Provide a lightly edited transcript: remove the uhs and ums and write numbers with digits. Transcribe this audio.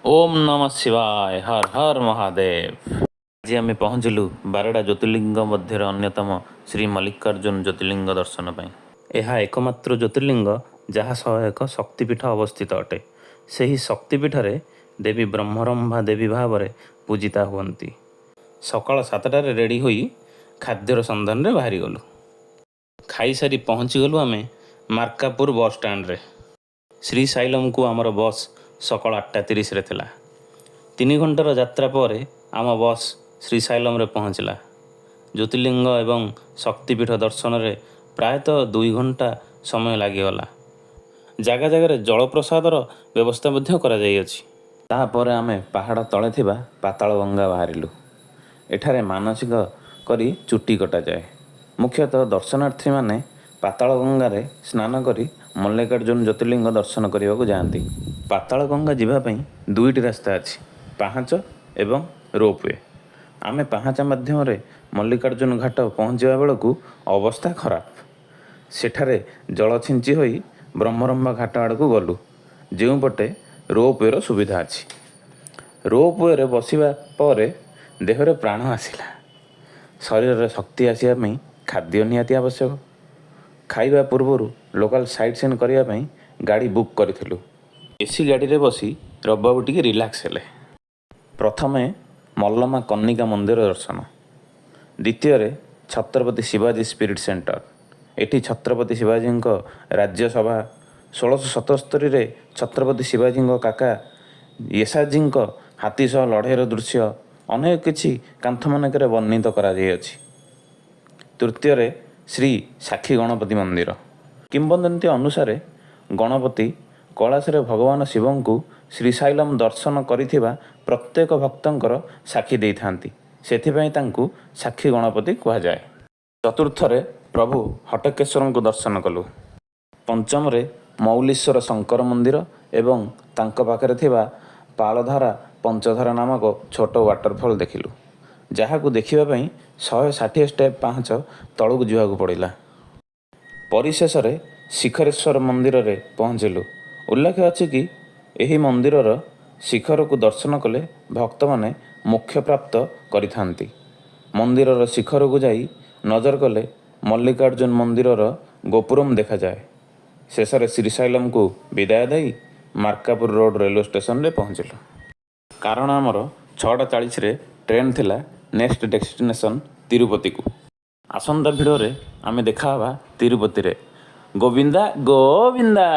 ओम नमः शिवाय हर हर महादेव। आज आम पहुँचलु बारटा ज्योतिर्लिंग मध्य अन्यतम श्री मल्लिकार्जुन ज्योतिर्लिंग दर्शन पाई। यह एकमात्र ज्योतिर्लिंग जहाँ सह एक शक्तिपीठ अवस्थित अटे। ସେହି ଶକ୍ତିପୀଠରେ ଦେବୀ ବ୍ରହ୍ମରମ୍ଭା ଦେବୀ ଭାବରେ ପୂଜିତା ହୁଅନ୍ତି। ସକାଳ 7ଟାରେ ରେଡ଼ି ହୋଇ ଖାଦ୍ୟର ସନ୍ଧାନରେ ବାହାରିଗଲୁ। ଖାଇସାରି ପହଞ୍ଚିଗଲୁ ଆମେ ମାର୍କାପୁର ବସ୍ ଷ୍ଟାଣ୍ଡରେ। ଶ୍ରୀସାଇଲମକୁ ଆମର ବସ୍ ସକାଳ 8:30ରେ ଥିଲା। 3 ଘଣ୍ଟାର ଯାତ୍ରା ପରେ ଆମ ବସ୍ ଶ୍ରୀସାଇଲମରେ ପହଞ୍ଚିଲା। ଜ୍ୟୋତିର୍ଲିଙ୍ଗ ଏବଂ ଶକ୍ତିପୀଠ ଦର୍ଶନରେ ପ୍ରାୟତଃ 2 ଘଣ୍ଟା ସମୟ ଲାଗିଗଲା। ଜାଗା ଜାଗାରେ ଜଳପ୍ରସାଦର ବ୍ୟବସ୍ଥା ମଧ୍ୟ କରାଯାଇଅଛି। ତାପରେ ଆମେ ପାହାଡ଼ ତଳେ ଥିବା ପାତାଳଗଙ୍ଗା ବାହାରିଲୁ। ଏଠାରେ ମାନସିକ କରି ଚୁଟି କଟାଯାଏ। ମୁଖ୍ୟତଃ ଦର୍ଶନାର୍ଥୀମାନେ ପାତାଳଗଙ୍ଗାରେ ସ୍ନାନ କରି ମଲ୍ଲିକାର୍ଜୁନ ଜ୍ୟୋତିର୍ଲିଙ୍ଗ ଦର୍ଶନ କରିବାକୁ ଯାଆନ୍ତି। ପାତାଳଗଙ୍ଗା ଯିବା ପାଇଁ 2ଟି ରାସ୍ତା ଅଛି, ପାହାଚ ଏବଂ ରୋପୱେ। ଆମେ ପାହାଚ ମାଧ୍ୟମରେ ମଲ୍ଲିକାର୍ଜୁନ ଘାଟ ପହଞ୍ଚିବା ବେଳକୁ ଅବସ୍ଥା ଖରାପ। ସେଠାରେ ଜଳ ଛିଞ୍ଚି ହୋଇ ବ୍ରହ୍ମରମ୍ଭା ଘାଟ ଆଡ଼କୁ ଗଲୁ, ଯେଉଁପଟେ ରୋପୱେର ସୁବିଧା ଅଛି। ରୋପୱେରେ ବସିବା ପରେ ଦେହରେ ପ୍ରାଣ ଆସିଲା। ଶରୀରରେ ଶକ୍ତି ଆସିବା ପାଇଁ ଖାଦ୍ୟ ନିହାତି ଆବଶ୍ୟକ। ଖାଇବା ପୂର୍ବରୁ ଲୋକାଲ ସାଇଟ୍ ସିନ୍ କରିବା ପାଇଁ ଗାଡ଼ି ବୁକ୍ କରିଥିଲୁ। ଏସି ଗାଡ଼ିରେ ବସି ରବାବୁ ଟିକେ ରିଲାକ୍ସ ହେଲେ। ପ୍ରଥମେ ମଲ୍ଲମା କନିକା ମନ୍ଦିର ଦର୍ଶନ, ଦ୍ୱିତୀୟରେ ଛତ୍ରପତି ଶିବାଜୀ ସ୍ପିରିଟ୍ ସେଣ୍ଟର। ଏଠି ଛତ୍ରପତି ଶିବାଜୀଙ୍କ ରାଜ୍ୟସଭା 1677ରେ ଛତ୍ରପତି ଶିବାଜୀଙ୍କ କାକା ୟେସାଜୀଙ୍କ ହାତୀ ସହ ଲଢ଼େଇର ଦୃଶ୍ୟ ଅନେକ କିଛି କାନ୍ଥମାନଙ୍କରେ ବର୍ଣ୍ଣିତ କରାଯାଇଅଛି। ତୃତୀୟରେ ଶ୍ରୀ ସାକ୍ଷୀ ଗଣପତି ମନ୍ଦିର। କିମ୍ବଦନ୍ତୀ ଅନୁସାରେ ଗଣପତି କୈଳାସରେ ଭଗବାନ ଶିବଙ୍କୁ ଶ୍ରୀସାଇଲମ ଦର୍ଶନ କରିଥିବା ପ୍ରତ୍ୟେକ ଭକ୍ତଙ୍କର ସାକ୍ଷୀ ଦେଇଥାନ୍ତି। ସେଥିପାଇଁ ତାଙ୍କୁ ସାକ୍ଷୀ ଗଣପତି କୁହାଯାଏ। ଚତୁର୍ଥରେ ପ୍ରଭୁ ହଟକେଶ୍ୱରଙ୍କୁ ଦର୍ଶନ କଲୁ। ପଞ୍ଚମରେ ମୌଲୀଶ୍ୱର ଶଙ୍କର ମନ୍ଦିର ଏବଂ ତାଙ୍କ ପାଖରେ ଥିବା ପାଳଧାରା ପଞ୍ଚଧାରା ନାମକ ଛୋଟ ୱାଟରଫଲ୍ ଦେଖିଲୁ, ଯାହାକୁ ଦେଖିବା ପାଇଁ 160 ଷ୍ଟେପ୍ ପାହାଚ ତଳକୁ ଯିବାକୁ ପଡ଼ିଲା। ପରିଶେଷରେ ଶିଖରେଶ୍ୱର ମନ୍ଦିରରେ ପହଞ୍ଚିଲୁ। ଉଲ୍ଲେଖ ଅଛି କି ଏହି ମନ୍ଦିରର ଶିଖରକୁ ଦର୍ଶନ କଲେ ଭକ୍ତମାନେ ମୋକ୍ଷ ପ୍ରାପ୍ତ କରିଥାନ୍ତି। ମନ୍ଦିରର ଶିଖରକୁ ଯାଇ ନଜର କଲେ ମଲ୍ଲିକାର୍ଜୁନ ମନ୍ଦିରର ଗୋପୁରମ୍ ଦେଖାଯାଏ। ଶେଷରେ ଶ୍ରୀସାଇଲମକୁ ବିଦାୟ ଦେଇ ମାର୍କାପୁର ରୋଡ଼ ରେଲୱେ ଷ୍ଟେସନରେ ପହଞ୍ଚିଲୁ। କାରଣ ଆମର 6:40ରେ ଟ୍ରେନ୍ ଥିଲା ନେକ୍ସଟ ଡେଷ୍ଟିନେସନ୍ ତିରୁପତିକୁ। ଆସନ୍ତା ଭିଡ଼ିଓରେ ଆମେ ଦେଖା ହେବା ତିରୁପତିରେ। ଗୋବିନ୍ଦା ଗୋବିନ୍ଦା।